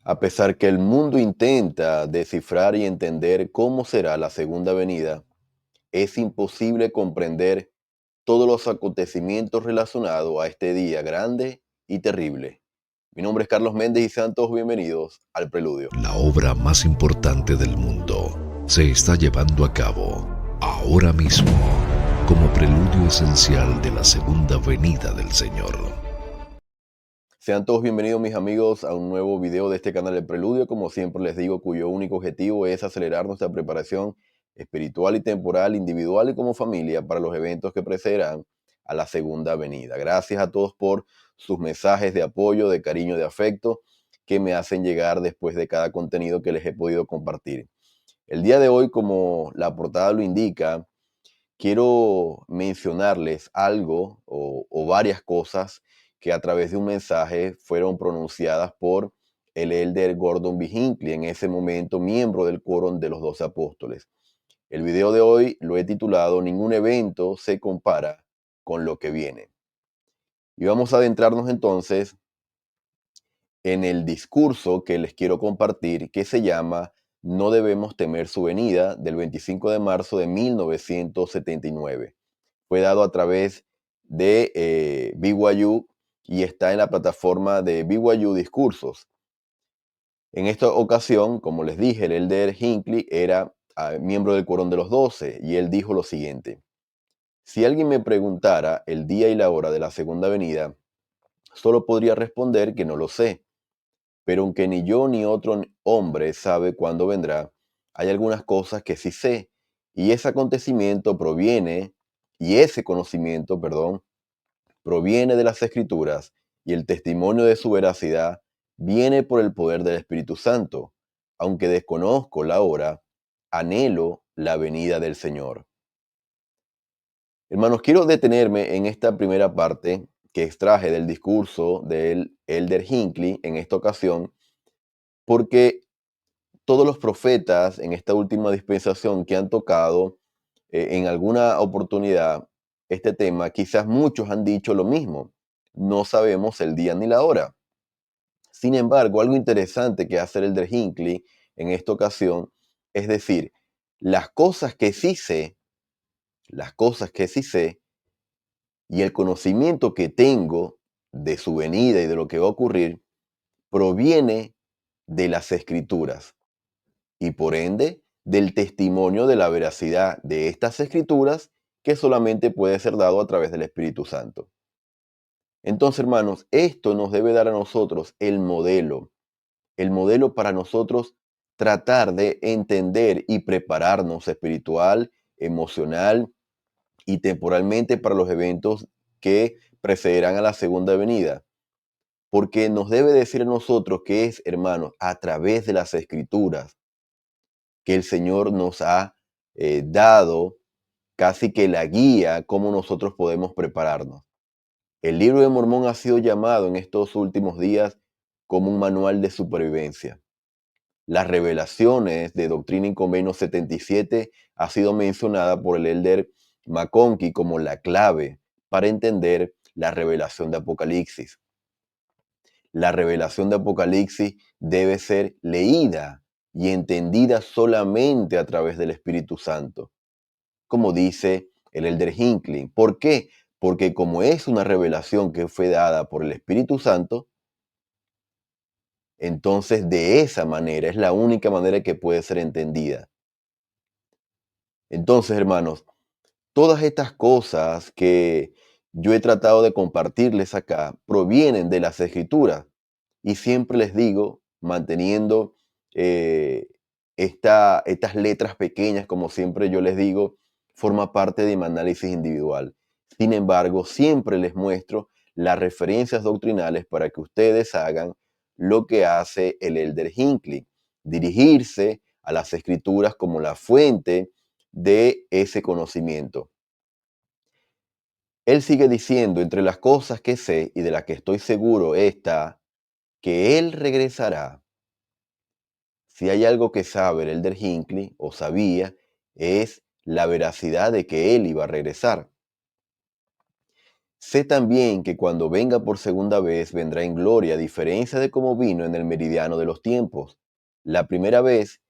A pesar que el mundo intenta descifrar y entender cómo será la segunda venida, es imposible comprender todos los acontecimientos relacionados a este día grande y terrible. Mi nombre es Carlos Méndez y sean todos bienvenidos al Preludio. La obra más importante del mundo se está llevando a cabo ahora mismo como preludio esencial de la segunda venida del Señor. Sean todos bienvenidos, mis amigos, a un nuevo video de este canal El Preludio, como siempre les digo, cuyo único objetivo es acelerar nuestra preparación espiritual y temporal, individual y como familia, para los eventos que precederán a la segunda venida. Gracias a todos por sus mensajes de apoyo, de cariño, de afecto que me hacen llegar después de cada contenido que les he podido compartir. El día de hoy, como la portada lo indica, quiero mencionarles algo o varias cosas que a través de un mensaje fueron pronunciadas por el elder Gordon B. Hinckley, en ese momento miembro del Quórum de los 12 Apóstoles. El video de hoy lo he titulado Ningún evento se compara con lo que viene. Y vamos a adentrarnos entonces en el discurso que les quiero compartir, que se llama No debemos temer su venida, del 25 de marzo de 1979. Fue dado a través de BYU y está en la plataforma de BYU Discursos. En esta ocasión, como les dije, el elder Hinckley era miembro del Quórum de los 12 y él dijo lo siguiente: si alguien me preguntara el día y la hora de la segunda venida, solo podría responder que no lo sé. Pero aunque ni yo ni otro hombre sabe cuándo vendrá, hay algunas cosas que sí sé, y ese conocimiento, perdón, proviene de las Escrituras, y el testimonio de su veracidad viene por el poder del Espíritu Santo. Aunque desconozco la hora, anhelo la venida del Señor. Hermanos, quiero detenerme en esta primera parte que extraje del discurso del elder Hinckley en esta ocasión, porque todos los profetas en esta última dispensación que han tocado en alguna oportunidad este tema, quizás muchos han dicho lo mismo. No sabemos el día ni la hora. Sin embargo, algo interesante que hace el de Hinckley en esta ocasión es decir, las cosas que sí sé y el conocimiento que tengo de su venida y de lo que va a ocurrir proviene de las Escrituras, y por ende del testimonio de la veracidad de estas escrituras, que solamente puede ser dado a través del Espíritu Santo. Entonces, hermanos, esto nos debe dar a nosotros el modelo para nosotros tratar de entender y prepararnos espiritual, emocional y temporalmente para los eventos que precederán a la segunda venida. Porque nos debe decir a nosotros que es, hermanos, a través de las escrituras que el Señor nos ha dado casi que la guía cómo nosotros podemos prepararnos. El libro de Mormón ha sido llamado en estos últimos días como un manual de supervivencia. Las revelaciones de Doctrina y Convenio 77 ha sido mencionada por el elder McConkie como la clave para entender la revelación de Apocalipsis. La revelación de Apocalipsis debe ser leída y entendida solamente a través del Espíritu Santo, como dice el elder Hinckley. ¿Por qué? Porque como es una revelación que fue dada por el Espíritu Santo, entonces de esa manera es la única manera que puede ser entendida. Entonces, hermanos, todas estas cosas que yo he tratado de compartirles acá provienen de las Escrituras, y siempre les digo, manteniendo eh, estas letras pequeñas, como siempre yo les digo, forma parte de mi análisis individual. Sin embargo, siempre les muestro las referencias doctrinales para que ustedes hagan lo que hace el elder Hinckley: dirigirse a las Escrituras como la fuente de ese conocimiento. Él sigue diciendo: entre las cosas que sé y de las que estoy seguro está que Él regresará. Si hay algo que sabe el elder Hinckley, o sabía, es la veracidad de que Él iba a regresar. Sé también que cuando venga por segunda vez vendrá en gloria, a diferencia de cómo vino en el meridiano de los tiempos. La primera vez,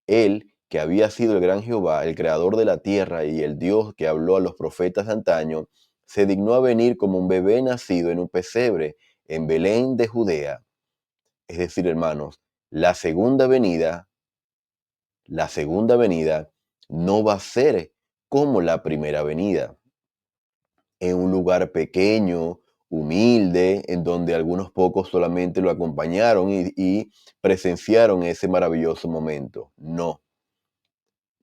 él, que había sido el gran Jehová, el creador de la tierra y el Dios que habló a los profetas de antaño, se dignó a venir como un bebé nacido en un pesebre en Belén de Judea. Es decir, hermanos, la segunda venida, la segunda venida no va a ser como la primera venida, en un lugar pequeño, humilde, en donde algunos pocos solamente lo acompañaron y presenciaron ese maravilloso momento. No,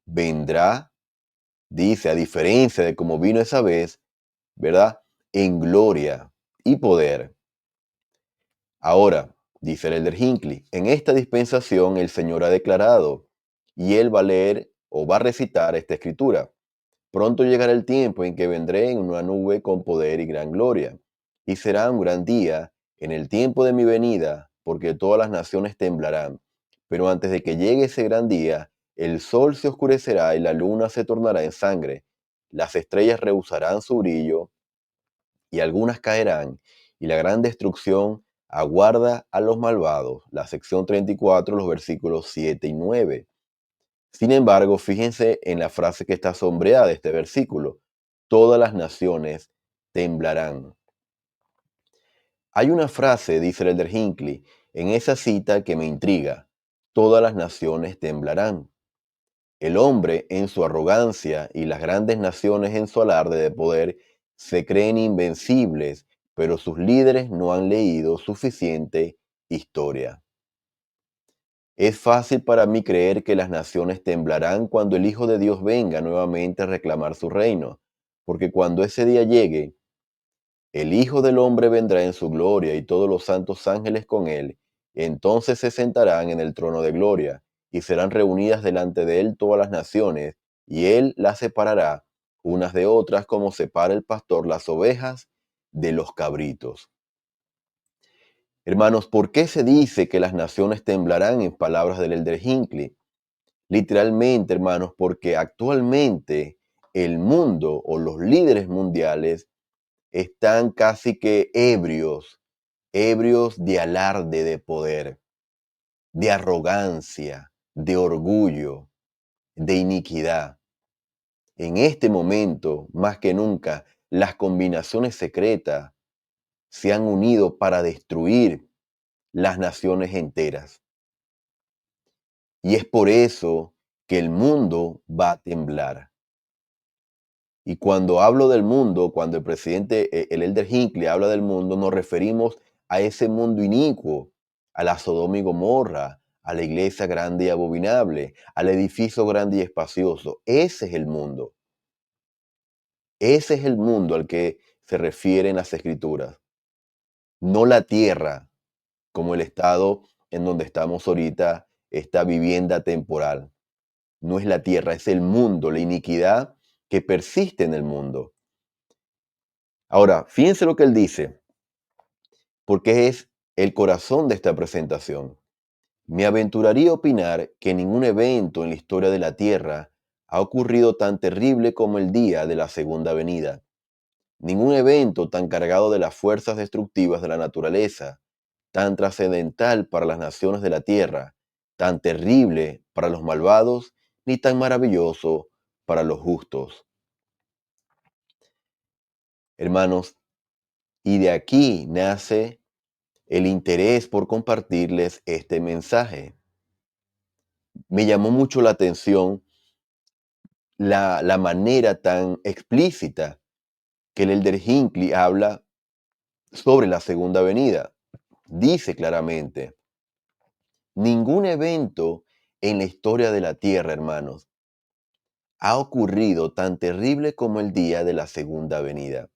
vendrá, dice, a diferencia de como vino esa vez, ¿verdad? En gloria y poder. Ahora, dice el elder Hinckley, en esta dispensación el Señor ha declarado, y él va a leer o va a recitar esta escritura. Pronto llegará el tiempo en que vendré en una nube con poder y gran gloria, y será un gran día en el tiempo de mi venida, porque todas las naciones temblarán. Pero antes de que llegue ese gran día, el sol se oscurecerá y la luna se tornará en sangre, las estrellas rehusarán su brillo y algunas caerán, y la gran destrucción aguarda a los malvados. La sección 34, los versículos 7 y 9. Sin embargo, fíjense en la frase que está sombreada de este versículo. Todas las naciones temblarán. Hay una frase, dice el elder Hinckley, en esa cita que me intriga. Todas las naciones temblarán. El hombre, en su arrogancia, y las grandes naciones en su alarde de poder, se creen invencibles, pero sus líderes no han leído suficiente historia. Es fácil para mí creer que las naciones temblarán cuando el Hijo de Dios venga nuevamente a reclamar su reino, porque cuando ese día llegue, el Hijo del Hombre vendrá en su gloria y todos los santos ángeles con él. Entonces se sentarán en el trono de gloria y serán reunidas delante de él todas las naciones, y él las separará unas de otras como separa el pastor las ovejas de los cabritos. Hermanos, ¿por qué se dice que las naciones temblarán en palabras del elder Hinckley? Literalmente, hermanos, porque actualmente el mundo o los líderes mundiales están casi que ebrios, ebrios de alarde de poder, de arrogancia, de orgullo, de iniquidad. En este momento, más que nunca, las combinaciones secretas se han unido para destruir las naciones enteras. Y es por eso que el mundo va a temblar. Y cuando hablo del mundo, cuando el presidente, el elder Hinckley habla del mundo, nos referimos a ese mundo inicuo, a la Sodoma y Gomorra, a la iglesia grande y abominable, al edificio grande y espacioso. Ese es el mundo. Ese es el mundo al que se refieren las escrituras. No la tierra, como el estado en donde estamos ahorita, esta vivienda temporal. No es la tierra, es el mundo, la iniquidad que persiste en el mundo. Ahora, fíjense lo que él dice, porque es el corazón de esta presentación. Me aventuraría a opinar que ningún evento en la historia de la Tierra ha ocurrido tan terrible como el día de la segunda venida. Ningún evento tan cargado de las fuerzas destructivas de la naturaleza, tan trascendental para las naciones de la Tierra, tan terrible para los malvados, ni tan maravilloso para los justos. Hermanos, y de aquí nace el interés por compartirles este mensaje. Me llamó mucho la atención la manera tan explícita que el elder Hinckley habla sobre la segunda venida. Dice claramente, ningún evento en la historia de la tierra, hermanos, ha ocurrido tan terrible como el día de la segunda venida.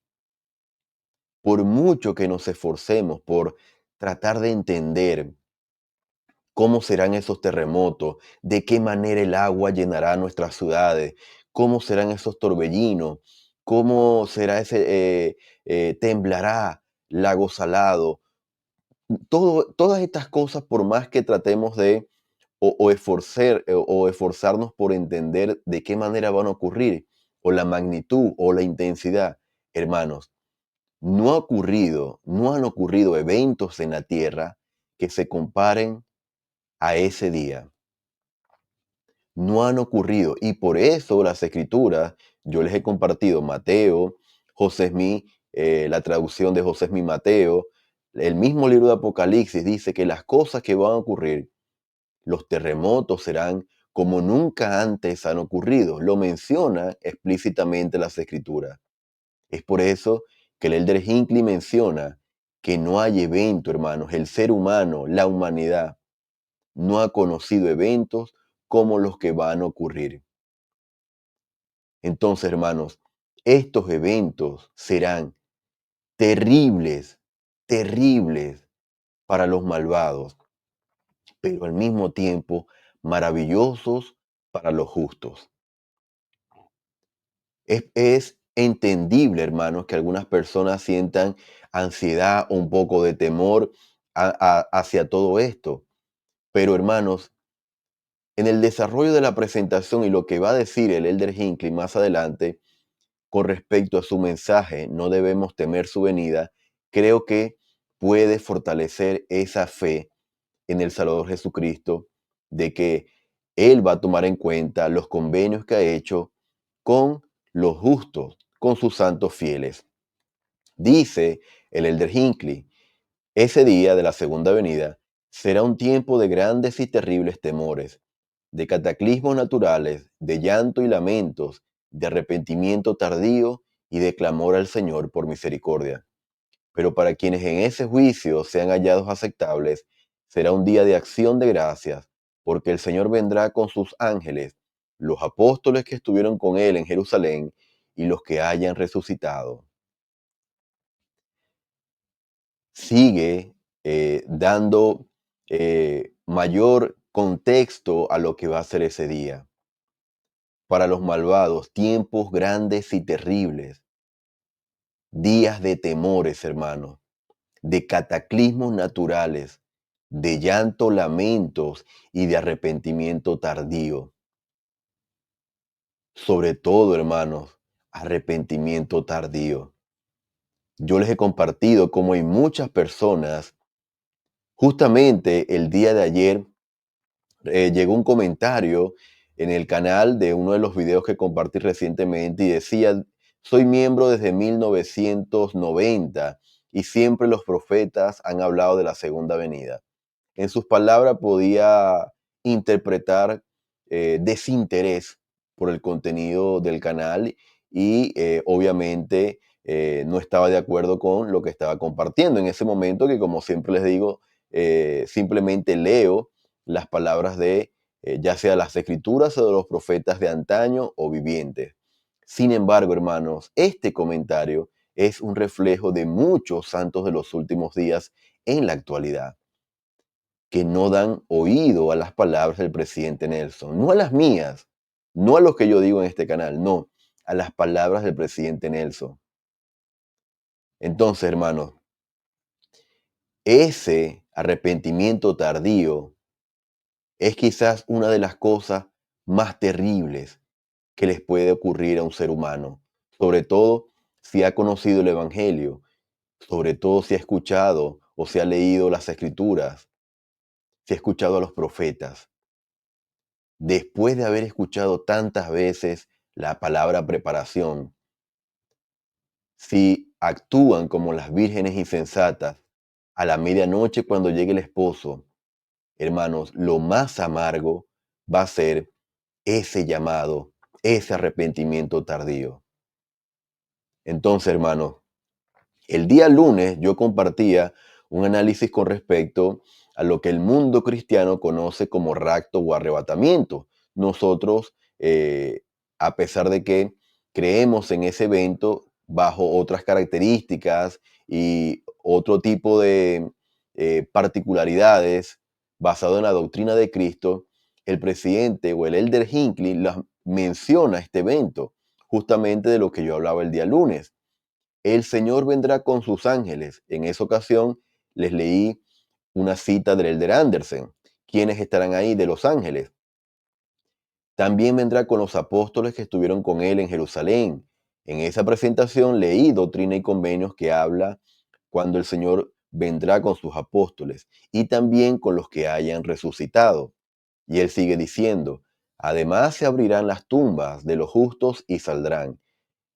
Por mucho que nos esforcemos por tratar de entender cómo serán esos terremotos, de qué manera el agua llenará nuestras ciudades, cómo serán esos torbellinos, cómo será temblará lago salado. Todas estas cosas, por más que tratemos de o esforzarnos por entender de qué manera van a ocurrir, o la magnitud o la intensidad, hermanos, no han ocurrido eventos en la tierra que se comparen a ese día. No han ocurrido. Y por eso las escrituras, yo les he compartido Mateo, José Smith, la traducción de José Smith Mateo, el mismo libro de Apocalipsis dice que las cosas que van a ocurrir, los terremotos serán como nunca antes han ocurrido. Lo menciona explícitamente las escrituras. Es por eso que el Elder Hinckley menciona que no hay evento, hermanos. El ser humano, la humanidad, no ha conocido eventos como los que van a ocurrir. Entonces, hermanos, estos eventos serán terribles, terribles para los malvados, pero al mismo tiempo maravillosos para los justos. Es entendible, hermanos, que algunas personas sientan ansiedad o un poco de temor hacia todo esto. Pero, hermanos, en el desarrollo de la presentación y lo que va a decir el Elder Hinckley más adelante con respecto a su mensaje, no debemos temer su venida, creo que puede fortalecer esa fe en el Salvador Jesucristo de que Él va a tomar en cuenta los convenios que ha hecho con los justos, con sus santos fieles. Dice el Elder Hinckley, ese día de la segunda venida será un tiempo de grandes y terribles temores, de cataclismos naturales, de llanto y lamentos, de arrepentimiento tardío y de clamor al Señor por misericordia. Pero para quienes en ese juicio sean hallados aceptables, será un día de acción de gracias, porque el Señor vendrá con sus ángeles, los apóstoles que estuvieron con él en Jerusalén y los que hayan resucitado. Sigue dando mayor contexto a lo que va a ser ese día. Para los malvados, tiempos grandes y terribles, días de temores, hermanos, de cataclismos naturales, de llanto, lamentos y de arrepentimiento tardío. Sobre todo, hermanos, arrepentimiento tardío. Yo les he compartido cómo hay muchas personas, justamente el día de ayer, llegó un comentario en el canal de uno de los videos que compartí recientemente y decía, soy miembro desde 1990 y siempre los profetas han hablado de la segunda venida. En sus palabras podía interpretar desinterés por el contenido del canal y obviamente no estaba de acuerdo con lo que estaba compartiendo en ese momento, que como siempre les digo, simplemente leo las palabras de ya sea las escrituras o de los profetas de antaño o vivientes. Sin embargo, hermanos, este comentario es un reflejo de muchos santos de los últimos días en la actualidad, que no dan oído a las palabras del presidente Nelson, no a las mías, no a lo que yo digo en este canal, no, a las palabras del presidente Nelson. Entonces, hermanos, ese arrepentimiento tardío es quizás una de las cosas más terribles que les puede ocurrir a un ser humano, sobre todo si ha conocido el Evangelio, sobre todo si ha escuchado o si ha leído las Escrituras, si ha escuchado a los profetas. Después de haber escuchado tantas veces la palabra preparación, si actúan como las vírgenes insensatas a la medianoche cuando llegue el esposo, hermanos, lo más amargo va a ser ese llamado, ese arrepentimiento tardío. Entonces, hermanos, el día lunes yo compartía un análisis con respecto a lo que el mundo cristiano conoce como rapto o arrebatamiento. Nosotros, a pesar de que creemos en ese evento bajo otras características y otro tipo de particularidades basado en la doctrina de Cristo, el presidente o el Elder Hinckley menciona este evento, justamente de lo que yo hablaba el día lunes. El Señor vendrá con sus ángeles. En esa ocasión les leí una cita del Elder Anderson. ¿Quiénes estarán ahí de los ángeles? También vendrá con los apóstoles que estuvieron con él en Jerusalén. En esa presentación leí Doctrina y Convenios que habla cuando el Señor vendrá con sus apóstoles y también con los que hayan resucitado. Y él sigue diciendo, además se abrirán las tumbas de los justos y saldrán.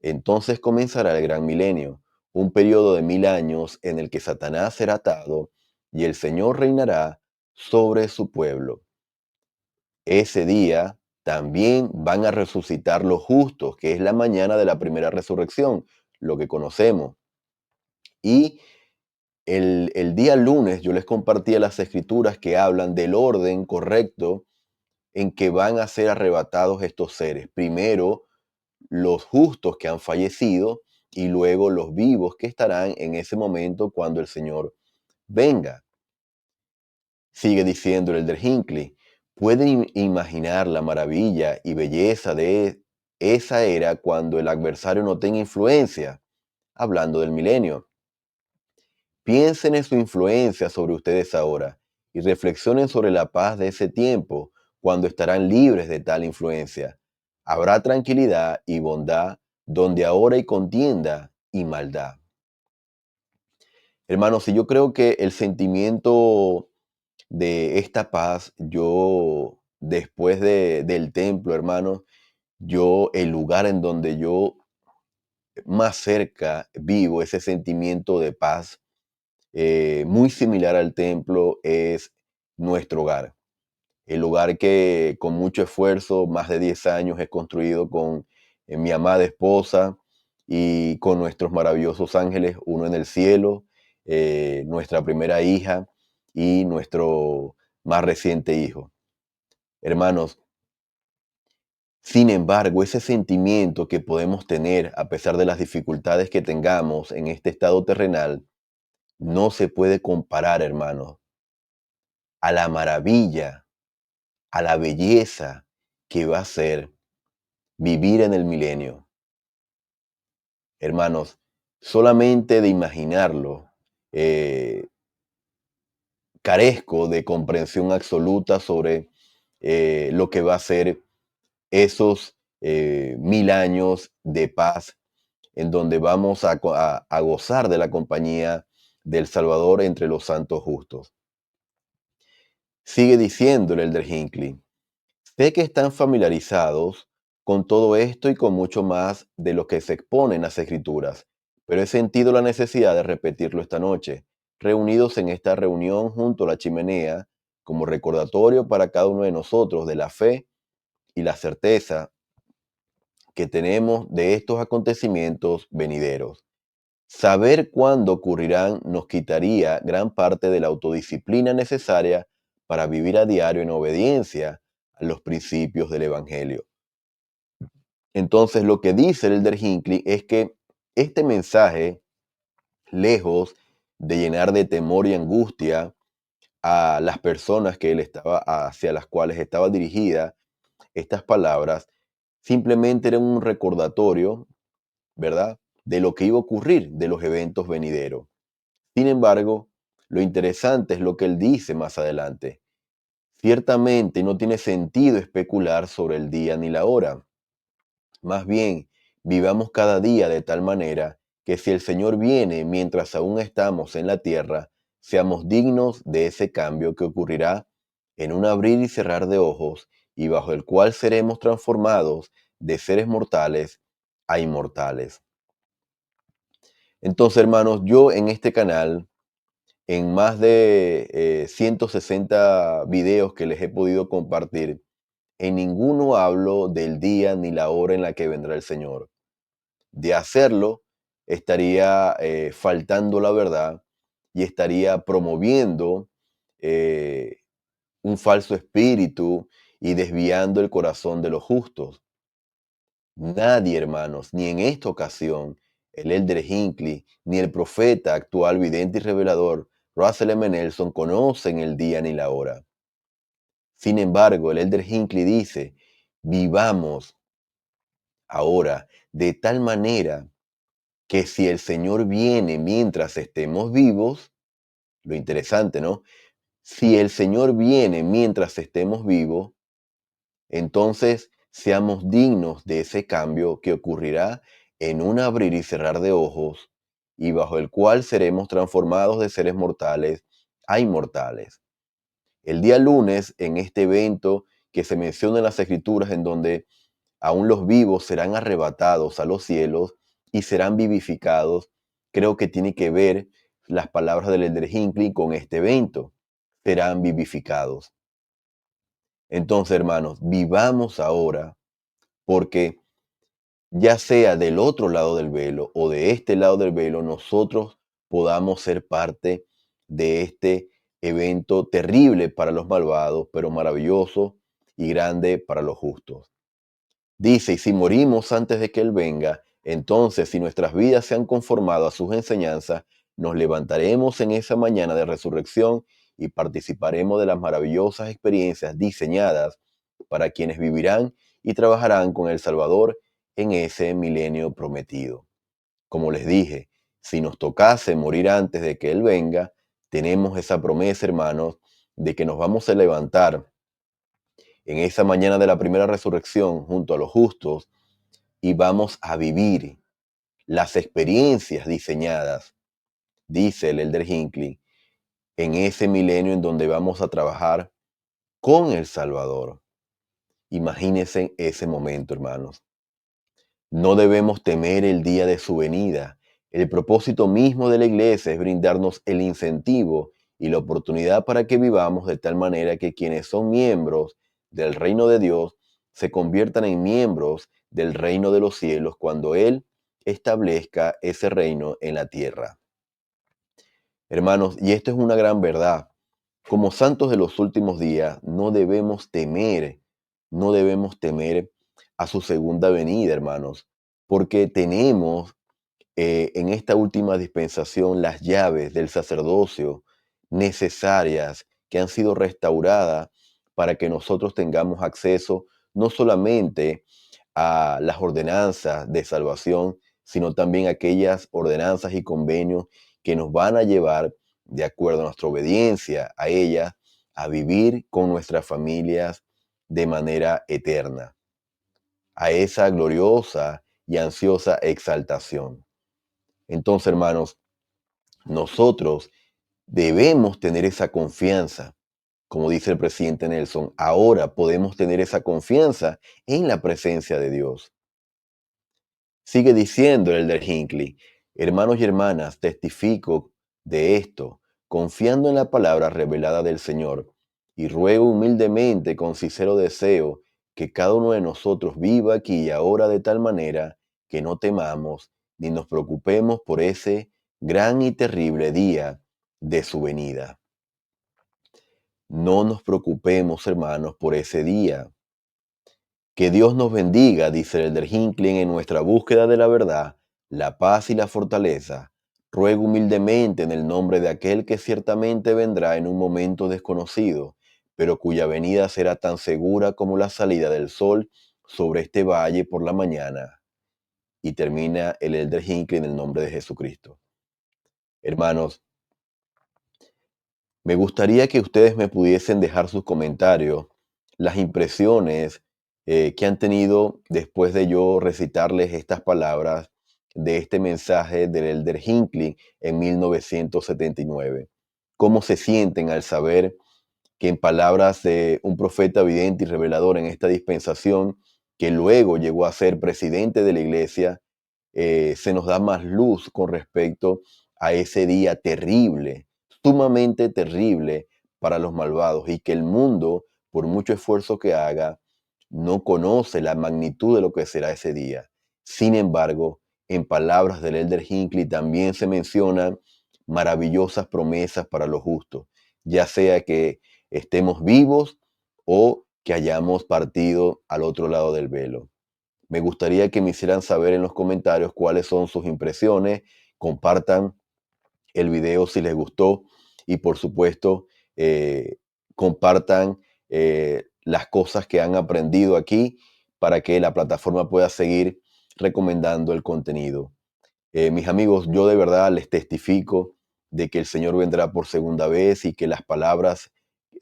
Entonces comenzará el gran milenio, un periodo de 1000 años en el que Satanás será atado y el Señor reinará sobre su pueblo. Ese día también van a resucitar los justos, que es la mañana de la primera resurrección, lo que conocemos. Y el día lunes yo les compartía las escrituras que hablan del orden correcto en que van a ser arrebatados estos seres. Primero, los justos que han fallecido y luego los vivos que estarán en ese momento cuando el Señor venga. Sigue diciendo el Elder Hinckley, ¿pueden imaginar la maravilla y belleza de esa era cuando el adversario no tenga influencia? Hablando del milenio. Piensen en su influencia sobre ustedes ahora y reflexionen sobre la paz de ese tiempo cuando estarán libres de tal influencia. Habrá tranquilidad y bondad donde ahora hay contienda y maldad. Hermanos, si yo creo que el sentimiento de esta paz, yo después del templo, hermanos, el lugar en donde yo más cerca vivo ese sentimiento de paz, muy similar al templo, es nuestro hogar. El hogar que con mucho esfuerzo, más de 10 años, he construido con mi amada esposa y con nuestros maravillosos ángeles, uno en el cielo, nuestra primera hija y nuestro más reciente hijo. Hermanos, sin embargo, ese sentimiento que podemos tener a pesar de las dificultades que tengamos en este estado terrenal, no se puede comparar, hermanos, a la maravilla, a la belleza que va a ser vivir en el milenio. Hermanos, solamente de imaginarlo, eh, carezco de comprensión absoluta sobre lo que va a ser esos 1000 años de paz en donde vamos a gozar de la compañía del Salvador entre los santos justos. Sigue diciendo el Elder Hinckley, sé que están familiarizados con todo esto y con mucho más de lo que se expone en las Escrituras, pero he sentido la necesidad de repetirlo esta noche, reunidos en esta reunión junto a la chimenea, como recordatorio para cada uno de nosotros de la fe y la certeza que tenemos de estos acontecimientos venideros. Saber cuándo ocurrirán nos quitaría gran parte de la autodisciplina necesaria para vivir a diario en obediencia a los principios del Evangelio. Entonces, lo que dice el Elder Hinckley es que este mensaje, lejos de llenar de temor y angustia a las personas hacia las cuales estaba dirigida estas palabras, simplemente era un recordatorio, ¿verdad?, de lo que iba a ocurrir, de los eventos venideros. Sin embargo, lo interesante es lo que él dice más adelante. Ciertamente no tiene sentido especular sobre el día ni la hora. Más bien, vivamos cada día de tal manera que si el Señor viene mientras aún estamos en la tierra, seamos dignos de ese cambio que ocurrirá en un abrir y cerrar de ojos y bajo el cual seremos transformados de seres mortales a inmortales. Entonces, hermanos, yo en este canal, en más de 160 videos que les he podido compartir, en ninguno hablo del día ni la hora en la que vendrá el Señor. De hacerlo, estaría faltando la verdad y estaría promoviendo eh, un falso espíritu y desviando el corazón de los justos. Nadie, hermanos, ni en esta ocasión, el Elder Hinckley, ni el profeta actual, vidente y revelador, Russell M. Nelson, conocen el día ni la hora. Sin embargo, el Elder Hinckley dice, vivamos ahora de tal manera que si el Señor viene mientras estemos vivos, lo interesante, ¿no? Si el Señor viene mientras estemos vivos, entonces seamos dignos de ese cambio que ocurrirá en un abrir y cerrar de ojos, y bajo el cual seremos transformados de seres mortales a inmortales. El día lunes, en este evento que se menciona en las Escrituras, en donde aún los vivos serán arrebatados a los cielos y serán vivificados, creo que tiene que ver las palabras del Elder Hinckley con este evento. Serán vivificados. Entonces, hermanos, vivamos ahora, porque ya sea del otro lado del velo o de este lado del velo, nosotros podamos ser parte de este evento terrible para los malvados, pero maravilloso y grande para los justos. Dice, y si morimos antes de que Él venga, entonces si nuestras vidas se han conformado a sus enseñanzas, nos levantaremos en esa mañana de resurrección y participaremos de las maravillosas experiencias diseñadas para quienes vivirán y trabajarán con el Salvador en ese milenio prometido. Como les dije, si nos tocase morir antes de que Él venga, tenemos esa promesa, hermanos, de que nos vamos a levantar en esa mañana de la primera resurrección junto a los justos y vamos a vivir las experiencias diseñadas, dice el Elder Hinckley, en ese milenio en donde vamos a trabajar con el Salvador. Imagínense ese momento, hermanos. No debemos temer el día de su venida. El propósito mismo de la iglesia es brindarnos el incentivo y la oportunidad para que vivamos de tal manera que quienes son miembros del reino de Dios se conviertan en miembros del reino de los cielos cuando Él establezca ese reino en la tierra. Hermanos, y esto es una gran verdad. Como santos de los últimos días, no debemos temer a su segunda venida, hermanos, porque tenemos en esta última dispensación las llaves del sacerdocio necesarias que han sido restauradas para que nosotros tengamos acceso no solamente a las ordenanzas de salvación, sino también a aquellas ordenanzas y convenios que nos van a llevar, de acuerdo a nuestra obediencia a ellas, a vivir con nuestras familias de manera eterna, a esa gloriosa y ansiosa exaltación. Entonces, hermanos, nosotros debemos tener esa confianza. Como dice el presidente Nelson, ahora podemos tener esa confianza en la presencia de Dios. Sigue diciendo el Elder Hinckley, hermanos y hermanas, testifico de esto, confiando en la palabra revelada del Señor, y ruego humildemente con sincero deseo que cada uno de nosotros viva aquí y ahora de tal manera que no temamos ni nos preocupemos por ese gran y terrible día de su venida. No nos preocupemos, hermanos, por ese día. Que Dios nos bendiga, dice el Elder Hinckley, en nuestra búsqueda de la verdad, la paz y la fortaleza. Ruego humildemente en el nombre de aquel que ciertamente vendrá en un momento desconocido, pero cuya venida será tan segura como la salida del sol sobre este valle por la mañana. Y termina el Elder Hinckley en el nombre de Jesucristo. Hermanos, me gustaría que ustedes me pudiesen dejar sus comentarios, las impresiones que han tenido después de yo recitarles estas palabras de este mensaje del Elder Hinckley en 1979. ¿Cómo se sienten al saber que en palabras de un profeta vidente y revelador en esta dispensación, que luego llegó a ser presidente de la iglesia, se nos da más luz con respecto a ese día terrible, sumamente terrible para los malvados, y que el mundo, por mucho esfuerzo que haga, no conoce la magnitud de lo que será ese día? Sin embargo, en palabras del Elder Hinckley también se mencionan maravillosas promesas para los justos, ya sea que estemos vivos o que hayamos partido al otro lado del velo. Me gustaría que me hicieran saber en los comentarios cuáles son sus impresiones. Compartan el video si les gustó y por supuesto compartan las cosas que han aprendido aquí para que la plataforma pueda seguir recomendando el contenido. Mis amigos, yo de verdad les testifico de que el Señor vendrá por segunda vez y que las palabras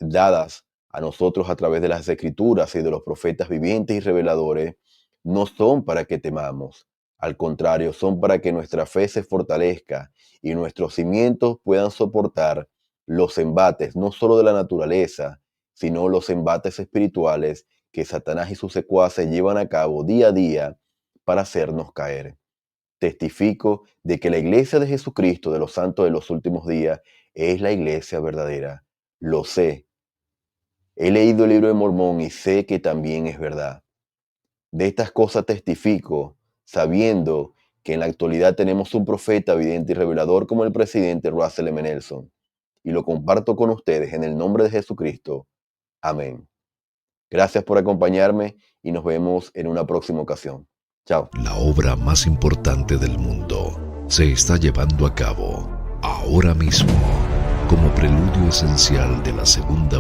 dadas a nosotros a través de las Escrituras y de los profetas vivientes y reveladores no son para que temamos, Al contrario, son para que nuestra fe se fortalezca y nuestros cimientos puedan soportar los embates, no solo de la naturaleza, sino los embates espirituales que Satanás y sus secuaces llevan a cabo día a día para hacernos caer. Testifico de que la iglesia de Jesucristo de los santos de los últimos días es la iglesia verdadera. Lo sé. He leído el libro de Mormón y sé que también es verdad. De estas cosas testifico, sabiendo que en la actualidad tenemos un profeta vidente y revelador como el presidente Russell M. Nelson, y lo comparto con ustedes en el nombre de Jesucristo. Amén. Gracias por acompañarme y nos vemos en una próxima ocasión. Chao. La obra más importante del mundo se está llevando a cabo ahora mismo como preludio esencial de la segunda